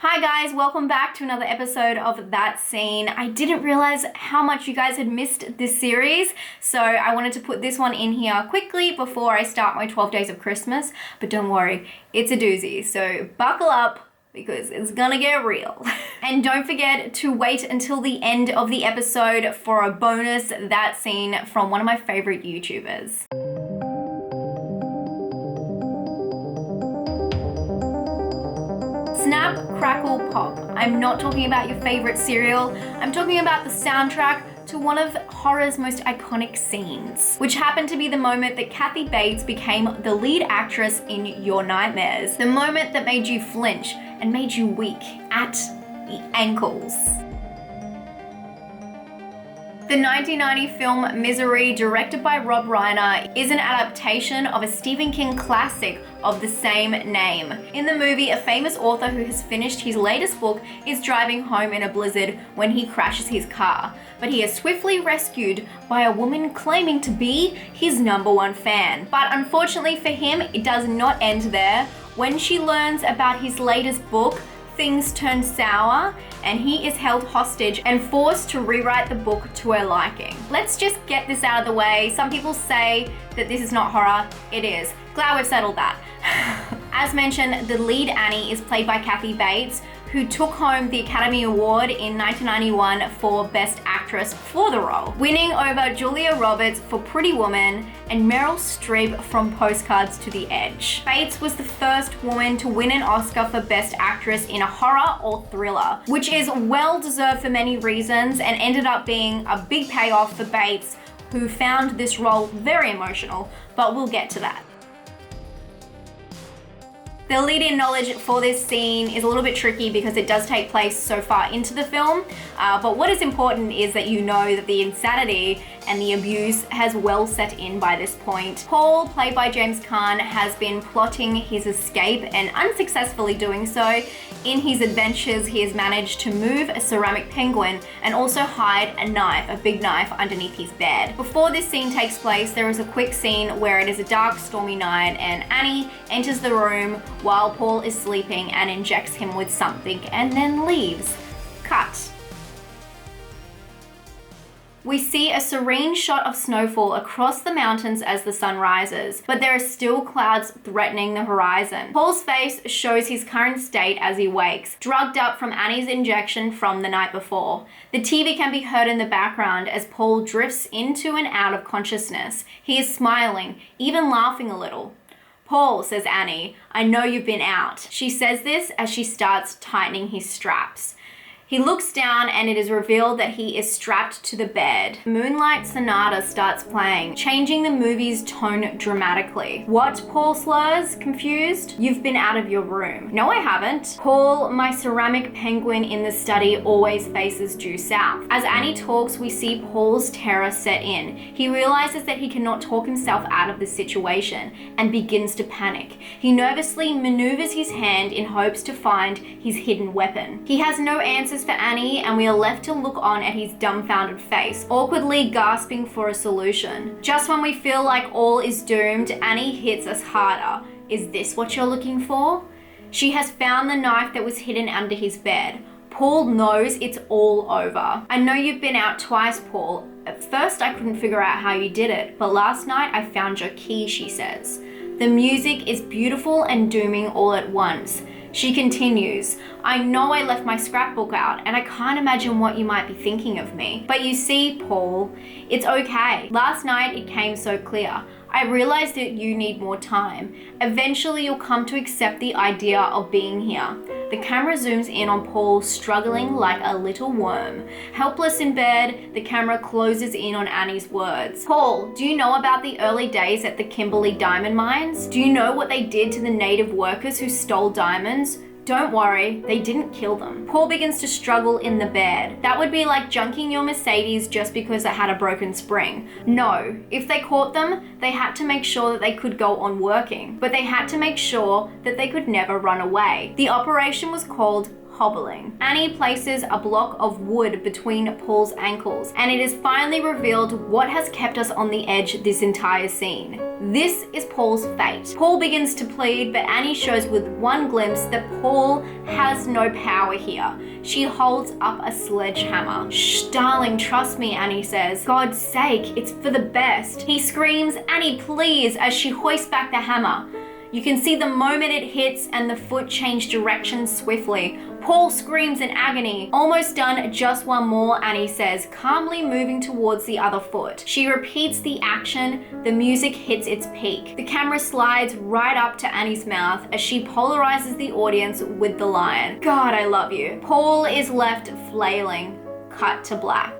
Hi guys, welcome back to another episode of That Scene. I didn't realize how much you guys had missed this series, so I wanted to put this one in here quickly before I start my 12 days of Christmas, but don't worry, it's a doozy, so buckle up because it's gonna get real. And don't forget to wait until the end of the episode for a bonus That Scene from one of my favorite YouTubers. Snap, crackle, pop. I'm not talking about your favorite cereal. I'm talking about the soundtrack to one of horror's most iconic scenes, which happened to be the moment that Kathy Bates became the lead actress in Your Nightmares. The moment that made you flinch and made you weak at the ankles. The 1990 film Misery, directed by Rob Reiner, is an adaptation of a Stephen King classic of the same name. In the movie, a famous author who has finished his latest book is driving home in a blizzard when he crashes his car, but he is swiftly rescued by a woman claiming to be his #1 fan. But unfortunately for him, it does not end there. When she learns about his latest book, things turn sour and he is held hostage and forced to rewrite the book to her liking. Let's just get this out of the way. Some people say that this is not horror. It is. Glad we've settled that. As mentioned, the lead Annie is played by Kathy Bates, who took home the Academy Award in 1991 for Best Actress for the role, winning over Julia Roberts for Pretty Woman and Meryl Streep from Postcards to the Edge. Bates was the first woman to win an Oscar for Best Actress in a horror or thriller, which is well deserved for many reasons and ended up being a big payoff for Bates, who found this role very emotional, but we'll get to that. The lead-in knowledge for this scene is a little bit tricky because it does take place so far into the film, but what is important is that you know that the insanity and the abuse has well set in by this point. Paul, played by James Caan, has been plotting his escape and unsuccessfully doing so. In his adventures, he has managed to move a ceramic penguin and also hide a knife, a big knife, underneath his bed. Before this scene takes place, there is a quick scene where it is a dark, stormy night and Annie enters the room while Paul is sleeping and injects him with something and then leaves. Cut. We see a serene shot of snowfall across the mountains as the sun rises, but there are still clouds threatening the horizon. Paul's face shows his current state as he wakes, drugged up from Annie's injection from the night before. The TV can be heard in the background as Paul drifts into and out of consciousness. He is smiling, even laughing a little. "Paul," says Annie, "I know you've been out." She says this as she starts tightening his straps. He looks down and it is revealed that he is strapped to the bed. Moonlight Sonata starts playing, changing the movie's tone dramatically. "What?" Paul slurs, confused. "You've been out of your room." "No, I haven't." "Paul, my ceramic penguin in the study always faces due south." As Annie talks, we see Paul's terror set in. He realizes that he cannot talk himself out of the situation and begins to panic. He nervously maneuvers his hand in hopes to find his hidden weapon. He has no answers for Annie and we are left to look on at his dumbfounded face, awkwardly gasping for a solution. Just when we feel like all is doomed, Annie hits us harder. "Is this what you're looking for?" She has found the knife that was hidden under his bed. Paul knows it's all over. "I know you've been out twice, Paul. At first I couldn't figure out how you did it, but last night I found your key," she says. The music is beautiful and dooming all at once. She continues, "I know I left my scrapbook out and I can't imagine what you might be thinking of me. But you see, Paul, it's okay. Last night it came so clear. I realized that you need more time. Eventually you'll come to accept the idea of being here." The camera zooms in on Paul struggling like a little worm. Helpless in bed, the camera closes in on Annie's words. "Paul, do you know about the early days at the Kimberley diamond mines? Do you know what they did to the native workers who stole diamonds? Don't worry, they didn't kill them." Paul begins to struggle in the bed. "That would be like junking your Mercedes just because it had a broken spring. No, if they caught them, they had to make sure that they could go on working, but they had to make sure that they could never run away. The operation was called hobbling. Annie places a block of wood between Paul's ankles, and it is finally revealed what has kept us on the edge this entire scene. This is Paul's fate. Paul begins to plead, but Annie shows with one glimpse that Paul has no power here. She holds up a sledgehammer. "Shh, darling, trust me," Annie says. "God's sake, it's for the best." He screams, "Annie, please," as she hoists back the hammer. You can see the moment it hits and the foot change direction swiftly. Paul screams in agony. "Almost done, just one more," Annie says, calmly moving towards the other foot. She repeats the action. The music hits its peak. The camera slides right up to Annie's mouth as she polarizes the audience with the line, "God, I love you." Paul is left flailing. Cut to black.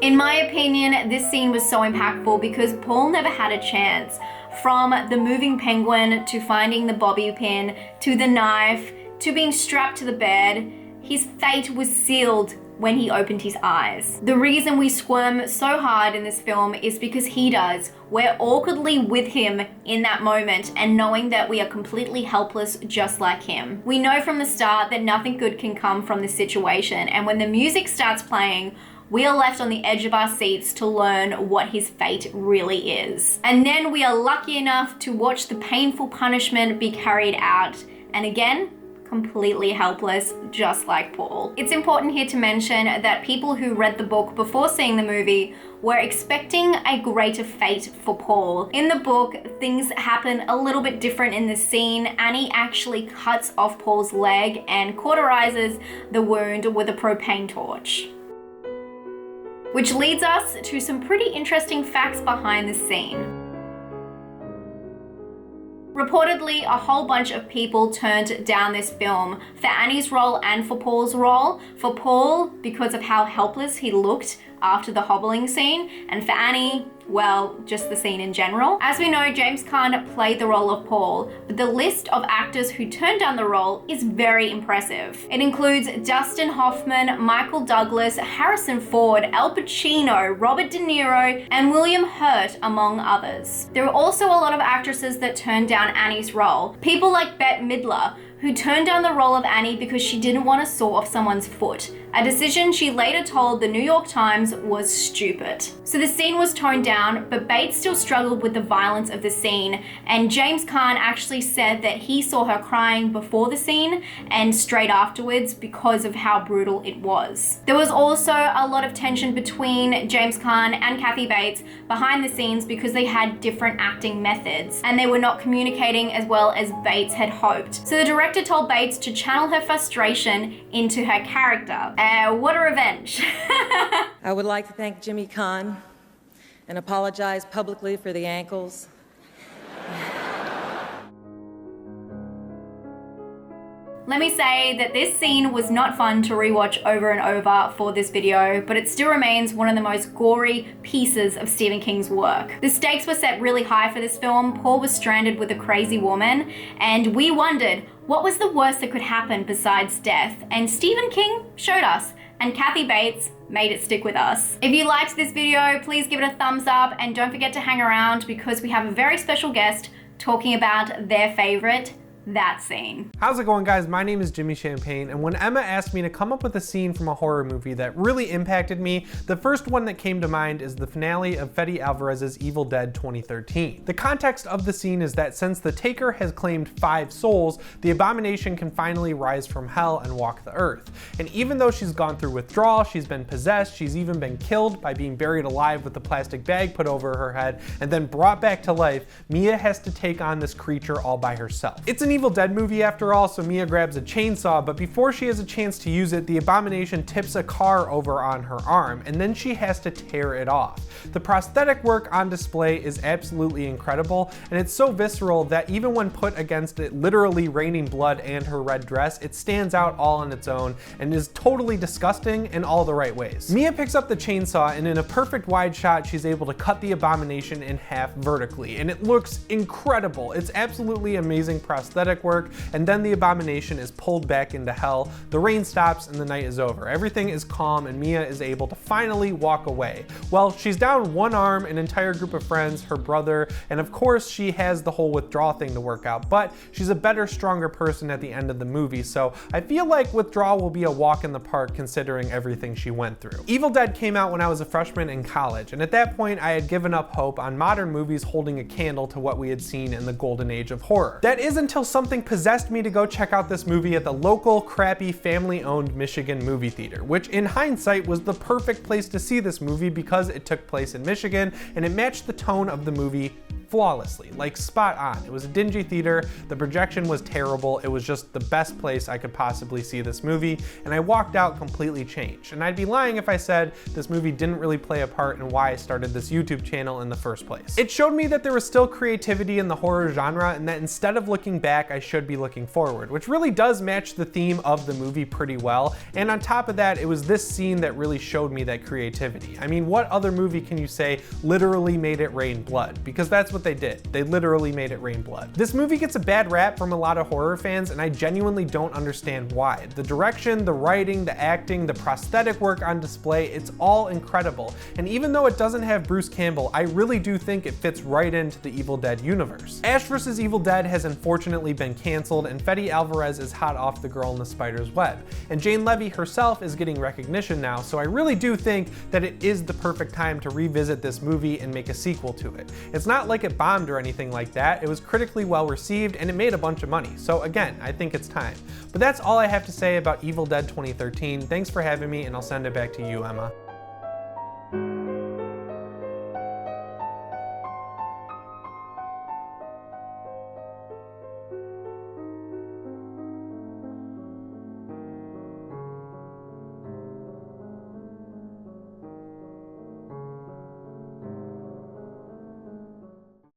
In my opinion, this scene was so impactful because Paul never had a chance. From the moving penguin to finding the bobby pin to the knife to being strapped to the bed, his fate was sealed when he opened his eyes. The reason we squirm so hard in this film is because he does. We're awkwardly with him in that moment and knowing that we are completely helpless just like him. We know from the start that nothing good can come from this situation, and when the music starts playing, we are left on the edge of our seats to learn what his fate really is. And then we are lucky enough to watch the painful punishment be carried out. And again, completely helpless, just like Paul. It's important here to mention that people who read the book before seeing the movie were expecting a greater fate for Paul. In the book, things happen a little bit different in this scene. Annie actually cuts off Paul's leg and cauterizes the wound with a propane torch. Which leads us to some pretty interesting facts behind the scene. Reportedly, a whole bunch of people turned down this film for Annie's role and for Paul's role. For Paul, because of how helpless he looked after the hobbling scene, and for Annie, well, just the scene in general. As we know, James Caan played the role of Paul, but the list of actors who turned down the role is very impressive. It includes Dustin Hoffman, Michael Douglas, Harrison Ford, Al Pacino, Robert De Niro, and William Hurt, among others. There were also a lot of actresses that turned down Annie's role. People like Bette Midler, who turned down the role of Annie because she didn't want to saw off someone's foot, a decision she later told the New York Times was stupid. So the scene was toned down, but Bates still struggled with the violence of the scene, and James Caan actually said that he saw her crying before the scene and straight afterwards because of how brutal it was. There was also a lot of tension between James Caan and Kathy Bates behind the scenes because they had different acting methods, and they were not communicating as well as Bates had hoped. So the director told Bates to channel her frustration into her character. What a revenge. I would like to thank Jimmy Caan and apologize publicly for the ankles. Let me say that this scene was not fun to rewatch over and over for this video, but it still remains one of the most gory pieces of Stephen King's work. The stakes were set really high for this film. Paul was stranded with a crazy woman, and we wondered, what was the worst that could happen besides death? And Stephen King showed us, and Kathy Bates made it stick with us. If you liked this video, please give it a thumbs up, and don't forget to hang around because we have a very special guest talking about their favorite, that scene. How's it going, guys? My name is Jimmy Champagne, and when Emma asked me to come up with a scene from a horror movie that really impacted me, the first one that came to mind is the finale of Fede Alvarez's Evil Dead 2013. The context of the scene is that since the Taker has claimed 5 souls, the abomination can finally rise from hell and walk the earth. And even though she's gone through withdrawal, she's been possessed, she's even been killed by being buried alive with a plastic bag put over her head and then brought back to life, Mia has to take on this creature all by herself. It's an Evil Dead movie after all, so Mia grabs a chainsaw, but before she has a chance to use it, the abomination tips a car over on her arm, and then she has to tear it off. The prosthetic work on display is absolutely incredible, and it's so visceral that even when put against it literally raining blood and her red dress, it stands out all on its own and is totally disgusting in all the right ways. Mia picks up the chainsaw, and in a perfect wide shot, she's able to cut the abomination in half vertically, and it looks incredible. It's absolutely amazing prosthetic prosthetic work, and then the abomination is pulled back into hell, the rain stops and the night is over. Everything is calm and Mia is able to finally walk away. Well, she's down one arm, an entire group of friends, her brother, and of course she has the whole withdrawal thing to work out, but she's a better, stronger person at the end of the movie, so I feel like withdrawal will be a walk in the park considering everything she went through. Evil Dead came out when I was a freshman in college, and at that point I had given up hope on modern movies holding a candle to what we had seen in the golden age of horror. That is until something possessed me to go check out this movie at the local, crappy, family-owned Michigan movie theater, which in hindsight was the perfect place to see this movie because it took place in Michigan and it matched the tone of the movie flawlessly, like spot on. It was a dingy theater, the projection was terrible, it was just the best place I could possibly see this movie, and I walked out completely changed. And I'd be lying if I said this movie didn't really play a part in why I started this YouTube channel in the first place. It showed me that there was still creativity in the horror genre and that instead of looking back, I should be looking forward, which really does match the theme of the movie pretty well. And on top of that, it was this scene that really showed me that creativity. I mean, what other movie can you say literally made it rain blood? Because that's what they did. They literally made it rain blood. This movie gets a bad rap from a lot of horror fans, and I genuinely don't understand why. The direction, the writing, the acting, the prosthetic work on display, it's all incredible. And even though it doesn't have Bruce Campbell, I really do think it fits right into the Evil Dead universe. Ash vs. Evil Dead has unfortunately been canceled, and Fede Alvarez is hot off the Girl in the Spider's Web. And Jane Levy herself is getting recognition now, so I really do think that it is the perfect time to revisit this movie and make a sequel to it. It's not like it bombed or anything like that. It was critically well received and it made a bunch of money. So again, I think it's time. But that's all I have to say about Evil Dead 2013. Thanks for having me, and I'll send it back to you, Emma.